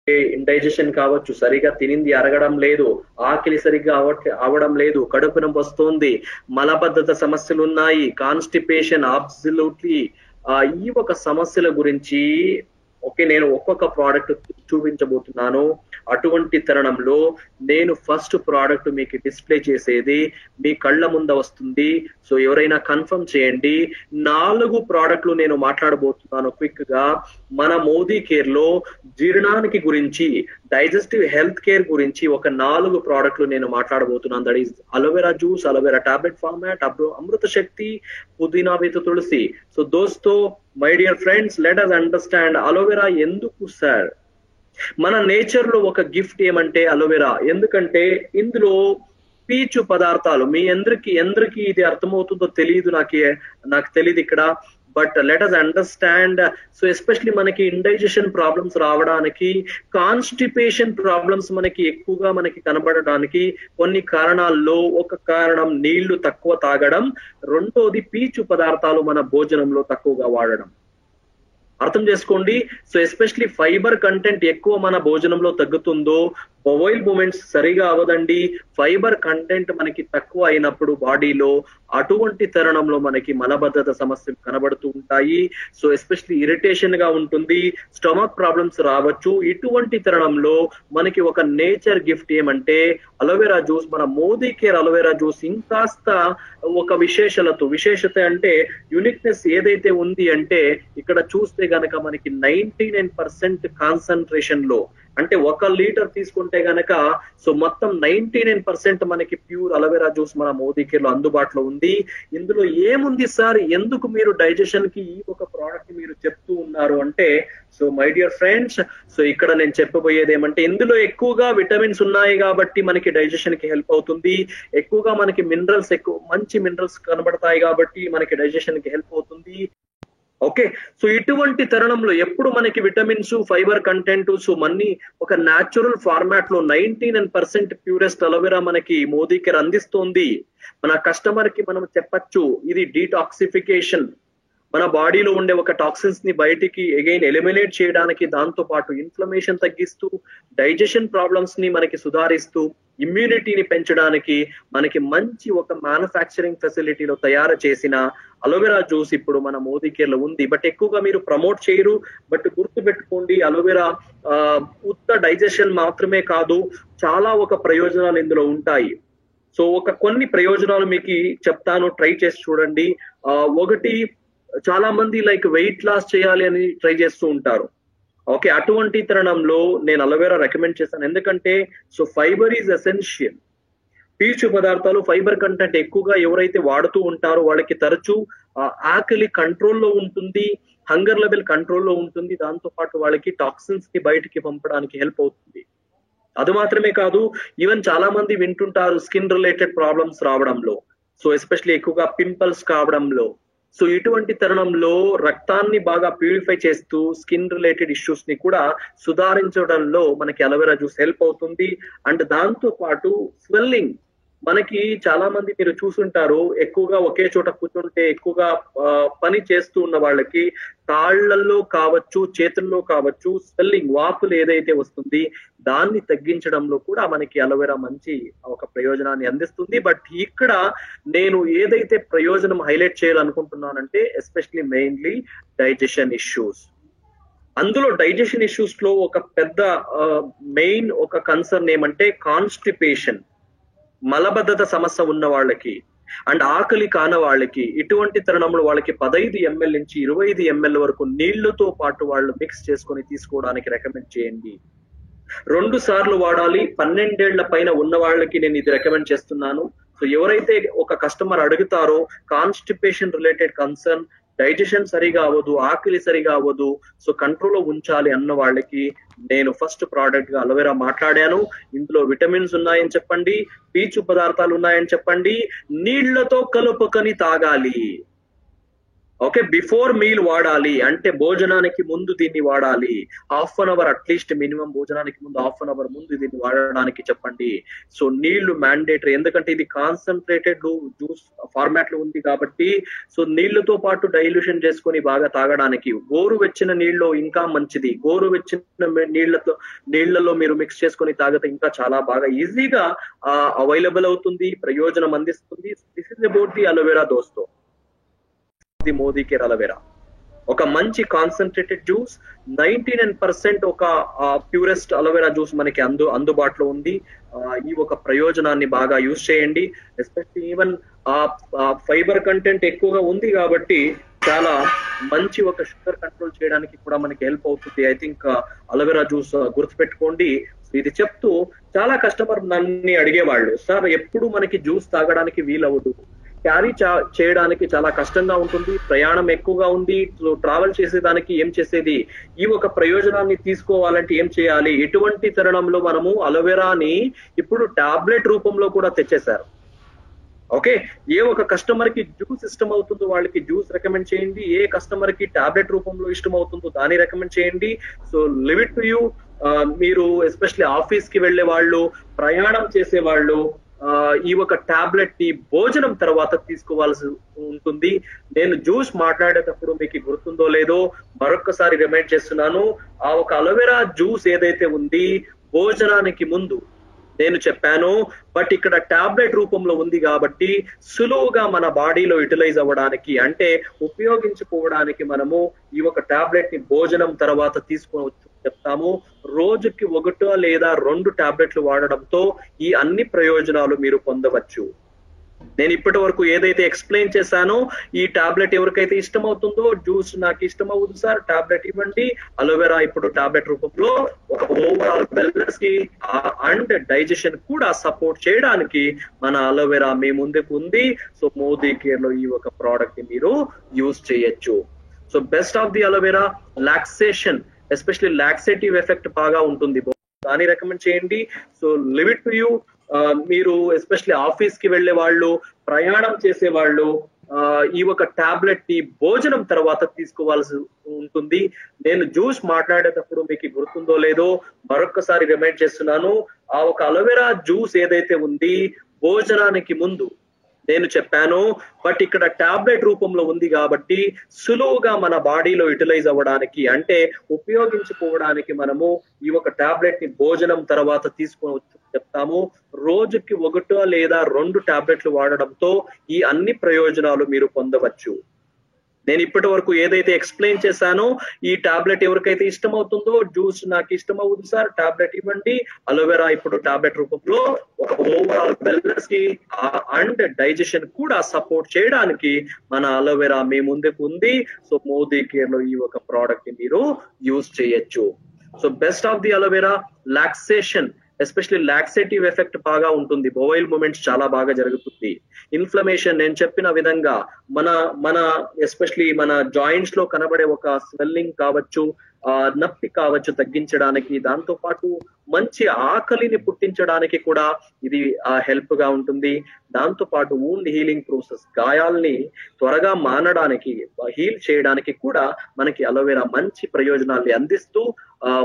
Indigestion కావచ్చు, సరిగా తినింది అరగడం లేదు, ఆకలి సరిగ్గా అవడం లేదు, కడుపు నొప్పి వస్తుంది, మలబద్ధత సమస్యలు ఉన్నాయి, కాన్స్టిపేషన్ అబ్సల్యూట్లీ ఈ ఒక సమస్యల గురించి నేను ఒక్కొక్క ప్రోడక్ట్ చూపించబోతున్నాను. అటువంటి తరుణంలో నేను ఫస్ట్ ప్రోడక్ట్ మీకు డిస్ప్లే చేసేది మీ కళ్ళ ముంద వస్తుంది. సో ఎవరైనా కన్ఫర్మ్ చేయండి. 4 ప్రోడక్ట్లు నేను మాట్లాడబోతున్నాను క్విక్ గా. మన మోదీ కేర్ లో జీర్ణానికి గురించి, డైజెస్టివ్ హెల్త్ కేర్ గురించి ఒక 4 ప్రోడక్ట్లు నేను మాట్లాడబోతున్నాను. That is aloe vera juice, aloe vera tablet format, Amrita Shakti, pudina with tulsi. So దోస్తో, my dear friends, let us understand aloe vera ఎందుకు సార్. మన నేచర్ లో ఒక గిఫ్ట్ ఏమంటే అలోవెరా. ఎందుకంటే ఇందులో పీచు పదార్థాలు, మీ ఎందరికి ఇది అర్థమవుతుందో తెలియదు, నాకు తెలియదు ఇక్కడ. But let us understand. So especially మనకి ఇండైజెషన్ ప్రాబ్లమ్స్ రావడానికి, కాన్స్టిపేషన్ ప్రాబ్లమ్స్ ఎక్కువగా కనబడడానికి కొన్ని కారణాల్లో ఒక కారణం నీళ్లు తక్కువ తాగడం, రెండోది పీచు పదార్థాలు మన భోజనంలో తక్కువగా వాడడం. అర్థం చేసుకోండి. సో ఎస్పెషలీ ఫైబర్ కంటెంట్ ఎక్కువ మన భోజనంలో తగ్గుతుందో బొవైల్ మూమెంట్స్ సరిగా అవదండి. ఫైబర్ కంటెంట్ తక్కువ అయినప్పుడు బాడీలో అటువంటి తరుణంలో మలబద్ధత సమస్యలు కనబడుతూ ఉంటాయి. సో ఎస్పెషలీ ఇరిటేషన్ గా ఉంటుంది, స్టమక్ ప్రాబ్లమ్స్ రావచ్చు. ఇటువంటి తరుణంలో ఒక నేచర్ గిఫ్ట్ ఏమంటే అలోవెరా జ్యూస్. మన మోదీ కేర్ అలోవెరా జ్యూస్ ఇంకాస్త ఒక విశేషత అంటే యూనిక్నెస్ ఏదైతే ఉంది అంటే, ఇక్కడ చూస్తే గనక 99% కాన్సన్ట్రేషన్ లో, అంటే 1 లీటర్ తీసుకుంటే గనక సో మొత్తం 99% ప్యూర్ అలోవెరా జ్యూస్ మన మోదీ కేర్ లో అందుబాటులో ఉంది. ఇందులో ఏముంది సార్, ఎందుకు మీరు డైజెషన్ కి ఈ ఒక ప్రోడక్ట్ మీరు చెప్తూ ఉన్నారు అంటే, so my dear friends, so ఇక్కడ నేను చెప్పబోయేది ఏమంటే, ఇందులో ఎక్కువగా విటమిన్స్ ఉన్నాయి కాబట్టి డైజెషన్ కి హెల్ప్ అవుతుంది. ఎక్కువగా మినరల్స్, మంచి మినరల్స్ కనబడతాయి కాబట్టి డైజెషన్ కి హెల్ప్ అవుతుంది. ఓకే, సో ఇటువంటి తరుణంలో ఎప్పుడు విటమిన్స్, ఫైబర్ కంటెంట్, సో ఒక న్యాచురల్ ఫార్మాట్ లో 99% ప్యూరెస్ట్ అలోవెరా మోదీ కేర్ అందిస్తోంది. మన కస్టమర్ కి మనం చెప్పచ్చు, ఇది డీటాక్సిఫికేషన్, మన బాడీలో ఉండే ఒక టాక్సిన్స్ ని బయటికి అగైన్ ఎలిమినేట్ చేయడానికి, దాంతో పాటు ఇన్ఫ్లమేషన్ తగ్గిస్తూ, డైజెషన్ ప్రాబ్లమ్స్ ని సుధారిస్తూ, ఇమ్యూనిటీని పెంచడానికి మంచి ఒక మ్యానుఫ్యాక్చరింగ్ ఫెసిలిటీలో తయారు చేసిన అలోవెరా జ్యూస్ ఇప్పుడు మన మోదీ కేర్ లో ఉంది. బట్ ఎక్కువగా మీరు ప్రమోట్ చేయరు. బట్ గుర్తు పెట్టుకోండి, అలోవెరా ఉత్త డైజెషన్ మాత్రమే కాదు, చాలా ఒక ప్రయోజనాలు ఇందులో ఉంటాయి. సో కొన్ని ప్రయోజనాలు మీకు చెప్తాను, ట్రై చేసి చూడండి. ఒకటి, చాలా మంది వెయిట్ లాస్ చేయాలి అని ట్రై చేస్తూ ఉంటారు. ఓకే, అటువంటి తరుణంలో నేను అలోవెరా రికమెండ్ చేశాను. ఎందుకంటే సో ఫైబర్ ఈజ్ ఎసెన్షియల్. పీచు పదార్థాలు, ఫైబర్ కంటెంట్ ఎక్కువగా ఎవరైతే వాడుతూ ఉంటారో వాళ్ళకి తరచూ ఆకలి కంట్రోల్లో ఉంటుంది, హంగర్ లెవెల్ కంట్రోల్లో ఉంటుంది. దాంతో పాటు వాళ్ళకి టాక్సిన్స్ ని బయటికి పంపడానికి హెల్ప్ అవుతుంది. అది మాత్రమే కాదు, ఈవెన్ చాలా మంది వింటుంటారు స్కిన్ రిలేటెడ్ ప్రాబ్లమ్స్ రావడంలో, సో ఎస్పెషల్లీ ఎక్కువగా పింపుల్స్ కావడంలో. సో ఇటువంటి తరుణంలో రక్తాన్ని బాగా ప్యూరిఫై చేస్తూ స్కిన్ రిలేటెడ్ ఇష్యూస్ ని కూడా సుధారించడంలో అలోవెరా జ్యూస్ హెల్ప్ అవుతుంది. అండ్ దాంతో పాటు స్వెల్లింగ్, చాలా మంది మీరు చూసుంటారు, ఎక్కువగా ఒకే చోట కూర్చుంటే, ఎక్కువగా పని చేస్తూ ఉన్న వాళ్ళకి కాళ్ళల్లో కావచ్చు, చేతుల్లో కావచ్చు, స్వెల్లింగ్, వాపులు ఏదైతే వస్తుంది దాన్ని తగ్గించడంలో కూడా అలోవెరా మంచి ఒక ప్రయోజనాన్ని అందిస్తుంది. బట్ ఇక్కడ నేను ఏదైతే ప్రయోజనం హైలైట్ చేయాలనుకుంటున్నానంటే, ఎస్పెషలీ మెయిన్లీ డైజెషన్ ఇష్యూస్. అందులో డైజెషన్ ఇష్యూస్ లో ఒక పెద్ద మెయిన్ ఒక కన్సర్న్ ఏమంటే కాన్స్టిపేషన్, మలబద్ధత సమస్య ఉన్న వాళ్ళకి అండ్ ఆకలి కాన వాళ్ళకి. ఇటువంటి తరుణంలో వాళ్ళకి 15 ml నుంచి 25 ml వరకు నీళ్లతో పాటు వాళ్ళు మిక్స్ చేసుకొని తీసుకోవడానికి రికమెండ్ చేయండి. 2 సార్లు వాడాలి. 12 ఏళ్ల పైన ఉన్న వాళ్ళకి నేను ఇది రికమెండ్ చేస్తున్నాను. సో ఎవరైతే ఒక కస్టమర్ అడుగుతారో కాన్స్టిపేషన్ రిలేటెడ్ కన్సర్న్, డైజెషన్ సరిగా అవ్వదు, ఆకలి సరిగా అవ్వదు, సో కంట్రోల్లో ఉంచాలి అన్న వాళ్ళకి నేను ఫస్ట్ ప్రోడక్ట్ గా అలోవెరా మాట్లాడాను. ఇందులో విటమిన్స్ ఉన్నాయని చెప్పండి, పీచు పదార్థాలు ఉన్నాయని చెప్పండి, నీళ్లతో కలుపుకొని తాగాలి. ఓకే, బిఫోర్ మీల్ వాడాలి అంటే భోజనానికి ముందు దీన్ని వాడాలి. Half an hour at least minimum భోజనానికి ముందు హాఫ్ అన్ అవర్ ముందు దీన్ని వాడడానికి చెప్పండి. సో నీళ్లు మ్యాండేటరీ, ఎందుకంటే ఇది కాన్సన్ట్రేటెడ్ జ్యూస్ ఫార్మాట్ లో ఉంది కాబట్టి. సో నీళ్లతో పాటు డైల్యూషన్ చేసుకొని బాగా తాగడానికి గోరువెచ్చిన నీళ్ళు ఇంకా మంచిది. గోరువెచ్చిన నీళ్లలో మీరు మిక్స్ చేసుకొని తాగితే ఇంకా చాలా బాగా ఈజీగా అవైలబుల్ అవుతుంది, ప్రయోజనం అందిస్తుంది. This is about the aloe vera దోస్తో, ది మోదీ కేర్ అలోవెరా. ఒక మంచి కాన్సన్ట్రేటెడ్ జ్యూస్, 99% ఒక ప్యూరెస్ట్ అలోవెరా జ్యూస్ మనకి అందుబాటులో ఉంది. ఈ ఒక ప్రయోజనాన్ని బాగా యూజ్ చేయండి. ఎస్పెషల్లీ ఈవెన్ ఫైబర్ కంటెంట్ ఎక్కువగా ఉంది కాబట్టి చాలా మంచి ఒక షుగర్ కంట్రోల్ చేయడానికి కూడా మనకి హెల్ప్ అవుతుంది. ఐ థింక్ అలోవెరా జ్యూస్ గుర్తుపెట్టుకోండి. ఇది చెప్తూ చాలా కస్టమర్ నన్ను అడిగేవాళ్ళు, సార్ ఎప్పుడు మనకి జ్యూస్ తాగడానికి వీలవ్వదు, క్యారీ చేయడానికి చాలా కష్టంగా ఉంటుంది, ప్రయాణం ఎక్కువగా ఉంది, ట్రావెల్ చేసేదానికి ఏం చేసేది, ఈ ఒక ప్రయోజనాన్ని తీసుకోవాలంటే ఏం చేయాలి? ఎటువంటి తరుణంలో మనము అలోవెరాని ఇప్పుడు టాబ్లెట్ రూపంలో కూడా తెచ్చేశారు. ఓకే, ఏ ఒక కస్టమర్ కి జ్యూస్ ఇష్టం అవుతుందో వాళ్ళకి జ్యూస్ రికమెండ్ చేయండి, ఏ కస్టమర్ కి టాబ్లెట్ రూపంలో ఇష్టం అవుతుందో దాన్ని రికమెండ్ చేయండి. So leave it to you. మీరు ఎస్పెషల్లీ ఆఫీస్ కి వెళ్లే వాళ్ళు, ప్రయాణం చేసే వాళ్ళు ఈ ఒక టాబ్లెట్ ని భోజనం తర్వాత తీసుకోవాల్సి ఉంటుంది. నేను జ్యూస్ మాట్లాడేటప్పుడు మీకు గుర్తుందో లేదో మరొకసారి రిమైండ్ చేస్తున్నాను, ఆ ఒక అలోవెరా జ్యూస్ ఏదైతే ఉంది భోజనానికి ముందు నేను చెప్పాను. బట్ ఇక్కడ టాబ్లెట్ రూపంలో ఉంది కాబట్టి సులువుగా మన బాడీలో యూటిలైజ్ అవ్వడానికి అంటే ఉపయోగించుకోవడానికి మనము ఈ ఒక టాబ్లెట్ ని భోజనం తర్వాత తీసుకోవచ్చు చెప్తాము. రోజుకి 1 లేదా 2 టాబ్లెట్లు వాడడంతో ఈ అన్ని ప్రయోజనాలు మీరు పొందవచ్చు. నేను ఇప్పటి వరకు ఏదైతే ఎక్స్ప్లెయిన్ చేశానో, ఈ టాబ్లెట్ ఎవరికైతే ఇష్టం అవుతుందో, జ్యూస్ నాకు ఇష్టం అవుతుంది సార్ టాబ్లెట్ ఇవ్వండి, అలోవెరా ఇప్పుడు టాబ్లెట్ రూపంలో ఒక ఓవరాల్ వెల్నెస్ కి అండ్ డైజెషన్ కూడా సపోర్ట్ చేయడానికి మన అలోవెరా మీ ముందుకు ఉంది. సో మోదీ కేర్ లో ఈ ఒక ప్రోడక్ట్ ని మీరు యూజ్ చేయొచ్చు. So best of the aloe vera laxation, especially laxative effect బాగా ఉంటుంది, దాన్ని రికమెండ్ చేయండి. So leave it to you. మీరు ఎస్పెషల్లీ ఆఫీస్ కి వెళ్లే వాళ్ళు, ప్రయాణం చేసే వాళ్ళు ఈ ఒక టాబ్లెట్ ని భోజనం తర్వాత తీసుకోవాల్సి ఉంటుంది. నేను జ్యూస్ మాట్లాడేటప్పుడు మీకు గుర్తుందో లేదో మరొకసారి రిమైండ్ చేస్తున్నాను, ఆ ఒక అలోవెరా జ్యూస్ ఏదైతే ఉంది భోజనానికి ముందు నేను చెప్పాను. బట్ ఇక్కడ టాబ్లెట్ రూపంలో ఉంది కాబట్టి సులువుగా మన బాడీలో యూటిలైజ్ అవ్వడానికి అంటే ఉపయోగించుకోవడానికి మనము ఈ ఒక టాబ్లెట్ ని భోజనం తర్వాత తీసుకోవచ్చు చెప్తాము. రోజుకి 1 లేదా 2 టాబ్లెట్లు వాడడంతో ఈ అన్ని ప్రయోజనాలు మీరు పొందవచ్చు. నేను ఇప్పటి వరకు ఏదైతే ఎక్స్ప్లెయిన్ చేశానో, ఈ టాబ్లెట్ ఎవరికైతే ఇష్టం అవుతుందో, జ్యూస్ నాకు ఇష్టం అవుతుంది సార్ టాబ్లెట్ ఇవ్వండి, అలోవెరా ఇప్పుడు టాబ్లెట్ రూపంలో ఒక ఓవరాల్ వెల్నెస్ కి అండ్ డైజెషన్ కూడా సపోర్ట్ చేయడానికి మన అలోవెరా మీ ముందుకు ఉంది. సో మోదీ కేర్ లో ఈ ఒక ప్రోడక్ట్ ని మీరు యూజ్ చేయొచ్చు. So best of the aloe vera laxation, especially laxative effect బాగా ఉంటుంది, బోవైల్ మూమెంట్స్ చాలా బాగా జరుగుతుంది. ఇన్ఫ్లమేషన్ నేను చెప్పిన విధంగా మన ఎస్పెషల్లీ మన జాయింట్స్ లో కనబడే ఒక స్వెల్లింగ్ కావచ్చు, నొప్పి కావచ్చు తగ్గించడానికి, దాంతో పాటు మంచి ఆకలిని పుట్టించడానికి కూడా ఇది హెల్ప్ గా ఉంటుంది. దాంతో పాటు వూండ్ హీలింగ్ ప్రాసెస్, గాయాల్ని త్వరగా మానడానికి, హీల్ చేయడానికి కూడా మనకి అలోవెరా మంచి ప్రయోజనాల్ని అందిస్తూ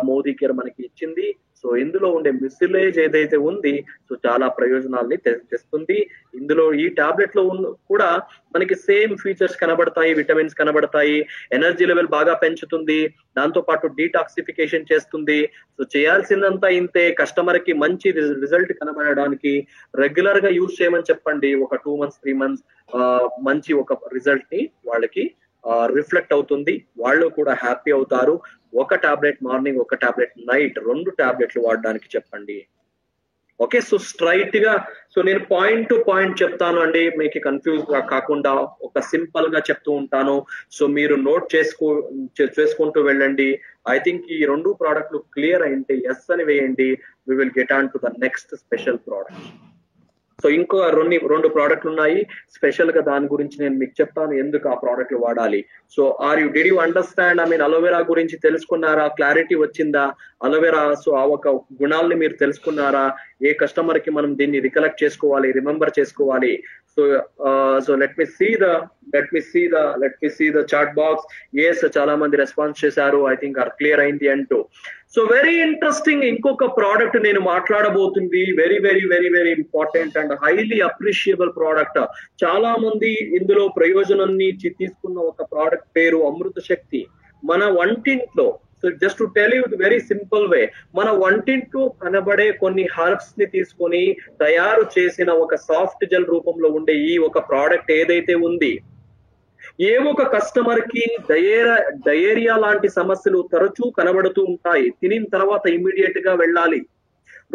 మోదీ కేర్ మనకి ఇచ్చింది. సో ఇందులో ఉండే మిసిలేజ్ ఏదైతే ఉంది సో చాలా ప్రయోజనాల్ని తెస్తుంది. ఇందులో ఈ టాబ్లెట్ లో కూడా మనకి సేమ్ ఫీచర్స్ కనబడతాయి, విటమిన్స్ కనబడతాయి, ఎనర్జీ లెవెల్ బాగా పెంచుతుంది, దాంతో పాటు డీటాక్సిఫికేషన్ చేస్తుంది. సో చేయాల్సిందంతా ఇంతే, కస్టమర్ కి మంచి రిజల్ట్ కనబడడానికి రెగ్యులర్ గా యూజ్ చేయమని చెప్పండి. ఒక 2 months 3 months మంచి ఒక రిజల్ట్ ని వాళ్ళకి రిఫ్లెక్ట్ అవుతుంది, వాళ్ళు కూడా హ్యాపీ అవుతారు. ఒక టాబ్లెట్ మార్నింగ్, ఒక టాబ్లెట్ నైట్, 2 టాబ్లెట్లు వాడడానికి చెప్పండి. ఓకే, సో స్ట్రైట్ గా సో నేను పాయింట్ టు పాయింట్ చెప్తాను అండి, మీకు కన్ఫ్యూజ్ కాకుండా ఒక సింపుల్ గా చెప్తూ ఉంటాను. సో మీరు నోట్ చేసుకుంటూ వెళ్ళండి. ఐ థింక్ ఈ 2 ప్రోడక్ట్లు క్లియర్ అయింటే ఎస్ అని వేయండి. We will get on to the next special product. So ఇంకో 2 ప్రోడక్ట్లు ఉన్నాయి, స్పెషల్ గా దాని గురించి నేను మీకు చెప్తాను ఎందుకు ఆ ప్రోడక్ట్లు వాడాలి. So did you understand? Aloe vera గురించి తెలుసుకున్నారా? క్లారిటీ వచ్చిందా? అలోవెరా సో ఆ ఒక గుణాలని మీరు తెలుసుకున్నారా? ఏ కస్టమర్ కి మనం దీన్ని రికలెక్ట్ చేసుకోవాలి, రిమెంబర్ చేసుకోవాలి? So so let me see the chat box. Yes, చాలా మంది రెస్పాన్స్ చేశారు. I think are clear అయింది అంటూ. సో వెరీ ఇంట్రెస్టింగ్ ఇంకొక ప్రోడక్ట్ నేను మాట్లాడబోతుంది. Very very very very important and highly appreciable product. చాలా మంది ఇందులో ప్రయోజనాన్ని తీసుకున్న ఒక ప్రోడక్ట్ పేరు అమృత శక్తి. మన వంటింట్లో, so just to tell you very simple way, మన వంటింట్లో కనబడే కొన్ని హర్బ్స్ ని తీసుకొని తయారు చేసిన ఒక సాఫ్ట్ జెల్ రూపంలో ఉండే ఈ ఒక ప్రోడక్ట్ ఏదైతే ఉంది, ఏ ఒక కస్టమర్ కి డయేరియా లాంటి సమస్యలు తరచూ కనబడుతూ ఉంటాయి. తినిన తర్వాత ఇమీడియట్ గా వెళ్ళాలి.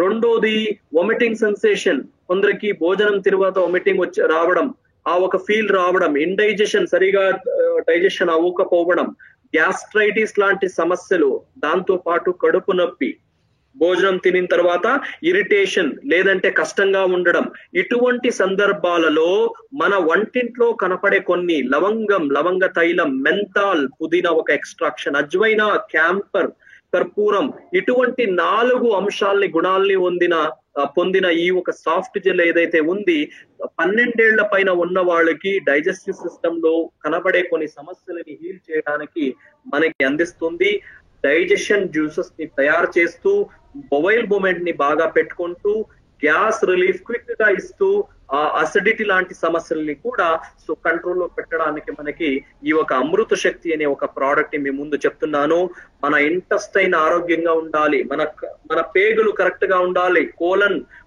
రెండోది వొమిటింగ్ సెన్సేషన్, కొందరికి భోజనం తర్వాత వొమిటింగ్ రావడం, ఆ ఒక ఫీల్ రావడం, ఇండైజెషన్ సరిగా డైజెషన్ అవ్వకపోవడం, గ్యాస్ట్రైటిస్ లాంటి సమస్యలు, దాంతో పాటు కడుపు నొప్పి, భోజనం తినిన తర్వాత ఇరిటేషన్ లేదంటే కష్టంగా ఉండడం, ఇటువంటి సందర్భాలలో మన వంటింట్లో కనపడే కొన్ని లవంగ తైలం, మెంతాల్, పుదీనా ఒక ఎక్స్ట్రాక్షన్, అజ్వైనా, క్యాంపర్, కర్పూరం, ఇటువంటి 4 అంశాలని గుణాల్ని పొందిన ఈ ఒక సాఫ్ట్ జెల్ ఏదైతే ఉంది, 12 ఏళ్ల పైన ఉన్న వాళ్ళకి డైజెస్టివ్ సిస్టమ్ లో కనబడే కొన్ని సమస్యలని హీల్ చేయడానికి మనకి అందిస్తుంది. డైజెషన్ జ్యూసెస్ ని తయారు చేస్తూ, బొవైల్ మూమెంట్ ని బాగా పెట్టుకుంటూ, గ్యాస్ రిలీఫ్ క్విక్ గా ఇస్తూ, ఆ అసిడిటీ లాంటి సమస్యల్ని కూడా కంట్రోల్లో పెట్టడానికి మనకి ఈ ఒక అమృత శక్తి అనే ఒక ప్రోడక్ట్ ని మీ ముందు చెప్తున్నాను. మన ఇంటెస్టైన్ ఆరోగ్యంగా ఉండాలి, మన పేగులు కరెక్ట్ గా ఉండాలి,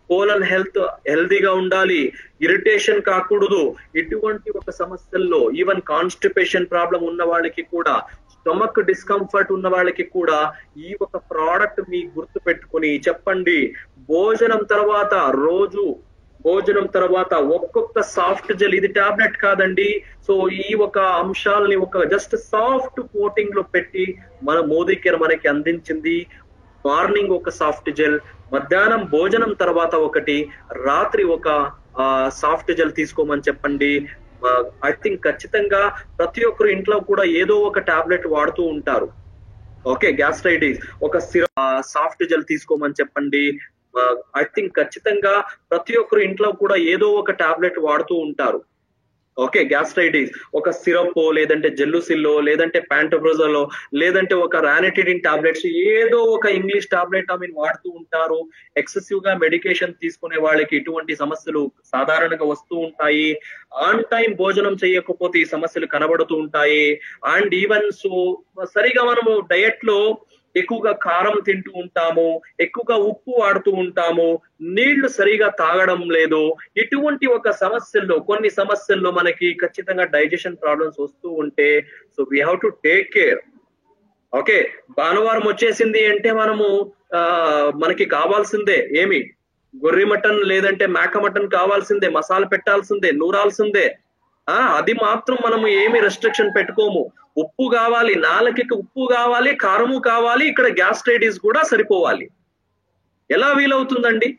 కోలన్ హెల్తీగా ఉండాలి, ఇరిటేషన్ కాకూడదు. ఇటువంటి ఒక సమస్యల్లో ఈవెన్ కాన్స్టిపేషన్ ప్రాబ్లం ఉన్న వాళ్ళకి కూడా, స్టమక్ డిస్కంఫర్ట్ ఉన్న వాళ్ళకి కూడా ఈ ఒక ప్రోడక్ట్ మీ గుర్తు పెట్టుకుని చెప్పండి. భోజనం తర్వాత ఒక్కొక్క సాఫ్ట్ జెల్, ఇది టాబ్లెట్ కాదండి. సో ఈ ఒక అంశాలని ఒక జస్ట్ సాఫ్ట్ కోటింగ్ లో పెట్టి మన మోదీ కేర్ మనకి అందించింది. మార్నింగ్ ఒక సాఫ్ట్ జెల్, మధ్యాహ్నం భోజనం తర్వాత ఒకటి, రాత్రి ఒక సాఫ్ట్ జెల్ తీసుకోమని చెప్పండి. ఐ థింక్ ఖచ్చితంగా ప్రతి ఒక్కరు ఇంట్లో కూడా ఏదో ఒక టాబ్లెట్ వాడుతూ ఉంటారు. ఓకే, గ్యాస్ట్రైటిస్ ఒక సాఫ్ట్ జెల్ తీసుకోమని చెప్పండి. ఐ థింక్ ఖచ్చితంగా ప్రతి ఒక్కరు ఇంట్లో కూడా ఏదో ఒక టాబ్లెట్ వాడుతూ ఉంటారు. ఓకే, గ్యాస్ట్రైటిస్ ఒక సిరప్ లేదంటే జెల్లుసిల్లో లేదంటే ప్యాంటోప్రోజోలో లేదంటే ఒక రానిటిడిన్ టాబ్లెట్స్, ఏదో ఒక ఇంగ్లీష్ టాబ్లెట్ వాడుతూ ఉంటారు. ఎక్సెసివ్ గా మెడికేషన్ తీసుకునే వాళ్ళకి ఇటువంటి సమస్యలు సాధారణంగా వస్తూ ఉంటాయి. ఆన్ టైం భోజనం చేయకపోతే ఈ సమస్యలు కనబడుతూ ఉంటాయి. అండ్ ఈవెన్ సరిగా మనము డయట్ లో ఎక్కువగా కారం తింటూ ఉంటాము, ఎక్కువగా ఉప్పు వాడుతూ ఉంటాము, నీళ్లు సరిగా తాగడం లేదు. ఇటువంటి ఒక కొన్ని సమస్యల్లో మనకి ఖచ్చితంగా డైజెషన్ ప్రాబ్లమ్స్ వస్తూ ఉంటే we have to take care. Okay, భానువారం వచ్చేసింది అంటే మనకి కావాల్సిందే ఏమి, గొర్రె మటన్ లేదంటే మేక మటన్ కావాల్సిందే, మసాలా పెట్టాల్సిందే, నూరాల్సిందే. అది మాత్రం మనము ఏమి రెస్ట్రిక్షన్ పెట్టుకోము. ఉప్పు కావాలి, నాలుకకి ఉప్పు కావాలి, కారము కావాలి, ఇక్కడ గ్యాస్ట్రైటిస్ కూడా సరిపోవాలి. ఎలా వీలవుతుందండి?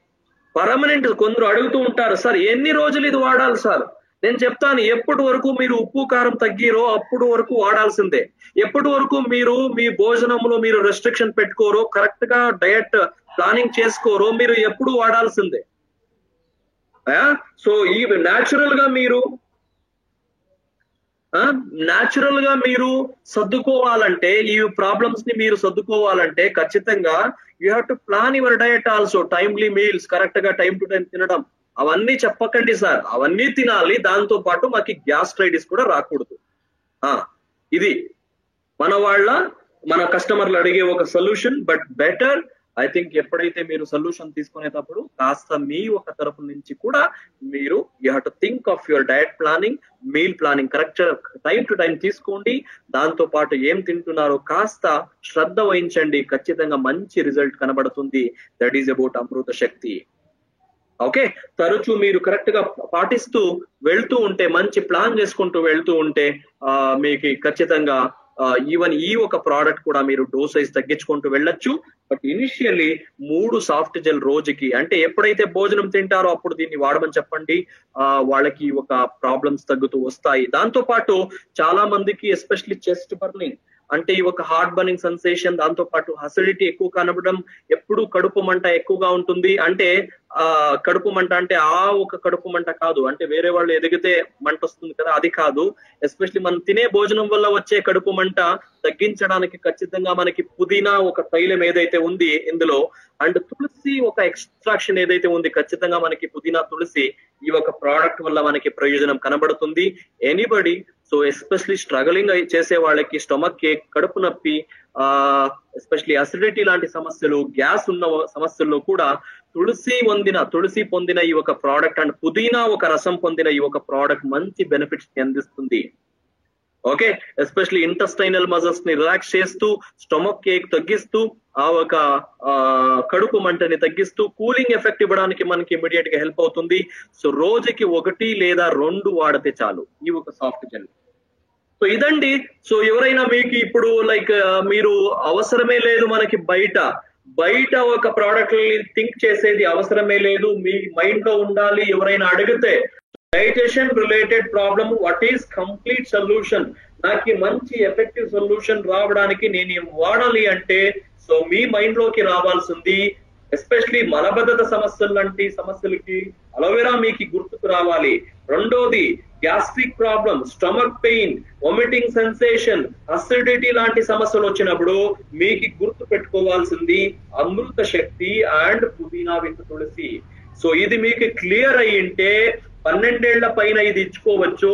పర్మనెంట్. కొందరు అడుగుతూ ఉంటారు, సార్ ఎన్ని రోజులు ఇది వాడాలి సార్? నేను చెప్తాను, ఎప్పటి వరకు మీరు ఉప్పు కారం తగ్గిరో అప్పుడు వరకు వాడాల్సిందే. ఎప్పటి వరకు మీరు మీ భోజనంలో మీరు రెస్ట్రిక్షన్ పెట్టుకోరో, కరెక్ట్ గా డయట్ ప్లానింగ్ చేసుకోరో, మీరు ఎప్పుడు వాడాల్సిందే. సో ఈ న్యాచురల్ గా మీరు సర్దుకోవాలంటే, ఈ ప్రాబ్లమ్స్ ని మీరు సర్దుకోవాలంటే ఖచ్చితంగా you have to plan your diet also. Timely meals, correct గా టైం టు టైం తినడం, అవన్నీ చెప్పకండి సార్, అవన్నీ తినాలి. దాంతో పాటు మాకు గ్యాస్ట్రైటిస్ కూడా రాకూడదు. ఇది మన కస్టమర్లు అడిగే ఒక solution. But better I think ఎప్పుడైతే మీరు సొల్యూషన్ తీసుకునేటప్పుడు కాస్త మీ ఒక తరపు నుంచి కూడా మీరు you have to think of your diet planning, meal planning correct time to time తీసుకోండి. దాంతో పాటు ఏం తింటున్నారో కాస్త శ్రద్ధ వహించండి. ఖచ్చితంగా మంచి రిజల్ట్ కనబడుతుంది. That is about Amrita Shakti. Okay, తరచూ మీరు కరెక్ట్ గా పాటిస్తూ వెళ్తూ ఉంటే, మంచి ప్లాన్ చేసుకుంటూ వెళ్తూ ఉంటే మీకు ఖచ్చితంగా ఈవెన్ ఈ ఒక ప్రోడక్ట్ కూడా మీరు డోసేజ్ తగ్గించుకుంటూ వెళ్ళొచ్చు. బట్ ఇనిషియల్లీ 3 సాఫ్ట్ జెల్ రోజుకి, అంటే ఎప్పుడైతే భోజనం తింటారో అప్పుడు దీన్ని వాడమని చెప్పండి. వాళ్ళకి ఒక ప్రాబ్లమ్స్ తగ్గుతూ వస్తాయి. దాంతో పాటు చాలా మందికి ఎస్పెషల్లీ చెస్ట్ బర్నింగ్, అంటే ఈ ఒక హార్ట్ బర్నింగ్ సెన్సేషన్, దాంతో పాటు అసిడిటీ ఎక్కువ కనబడడం, ఎప్పుడు కడుపు మంట ఎక్కువగా ఉంటుంది. అంటే కడుపు మంట అంటే ఆ ఒక కడుపు మంట కాదు, అంటే వేరే వాళ్ళు ఎదిగితే మంట వస్తుంది కదా, అది కాదు. ఎస్పెషల్లీ మనం తినే భోజనం వల్ల వచ్చే కడుపు మంట తగ్గించడానికి ఖచ్చితంగా మనకి పుదీనా ఒక తైలం ఏదైతే ఉంది ఇందులో, అండ్ తులసి ఒక ఎక్స్ట్రాక్షన్ ఏదైతే ఉంది, ఖచ్చితంగా మనకి పుదీనా తులసి ఈ ఒక ప్రోడక్ట్ వల్ల మనకి ప్రయోజనం కనబడుతుంది. ఎనీబడి, సో ఎస్పెషలీ స్ట్రగలింగ్ చేసే వాళ్ళకి స్టమక్ కేక్, కడుపు నొప్పి, ఎస్పెషలీ అసిడిటీ లాంటి సమస్యలు, గ్యాస్ ఉన్న సమస్యల్లో కూడా తులసి పొందిన ఈ ఒక ప్రోడక్ట్ అండ్ పుదీనా ఒక రసం పొందిన ఈ ఒక ప్రోడక్ట్ మంచి బెనిఫిట్స్ అందిస్తుంది. ఓకే, ఎస్పెషలీ ఇంటెస్టైనల్ మజిల్స్ ని రిలాక్స్ చేస్తూ, స్టమక్ కేక్ తగ్గిస్తూ, ఆ ఒక కడుపు మంటని తగ్గిస్తూ, కూలింగ్ ఎఫెక్ట్ ఇవ్వడానికి మనకి ఇమీడియట్ గా హెల్ప్ అవుతుంది. సో రోజుకి 1 లేదా 2 వాడితే చాలు ఈ ఒక సాఫ్ట్ జెల్. సో ఇదండి. సో ఎవరైనా మీకు ఇప్పుడు లైక్ మీరు అవసరమే లేదు మనకి బయట ఒక ప్రోడక్ట్ థింక్ చేసేది అవసరమే లేదు, మీ మైండ్ లో ఉండాలి. ఎవరైనా అడిగితే digestion related problem what is complete solution, నాకు మంచి ఎఫెక్టివ్ సొల్యూషన్ రావడానికి నేను ఏం వాడాలి అంటే, సో మీ మైండ్ లోకి రావాల్సింది ఎస్పెషలీ మలబద్ధత సమస్యలు లాంటి సమస్యలకి అలోవెరా మీకు గుర్తుకు రావాలి. రెండోది gastric problem, stomach pain, vomiting sensation, acidity లాంటి సమస్యలు వచ్చినప్పుడు మీకు గుర్తు పెట్టుకోవాల్సింది అమృత శక్తి అండ్ పుదీనా విత్ తులసి. సో ఇది మీకు క్లియర్ అయ్యింటే 12 ఏళ్ల పైన ఇది ఇచ్చుకోవచ్చు.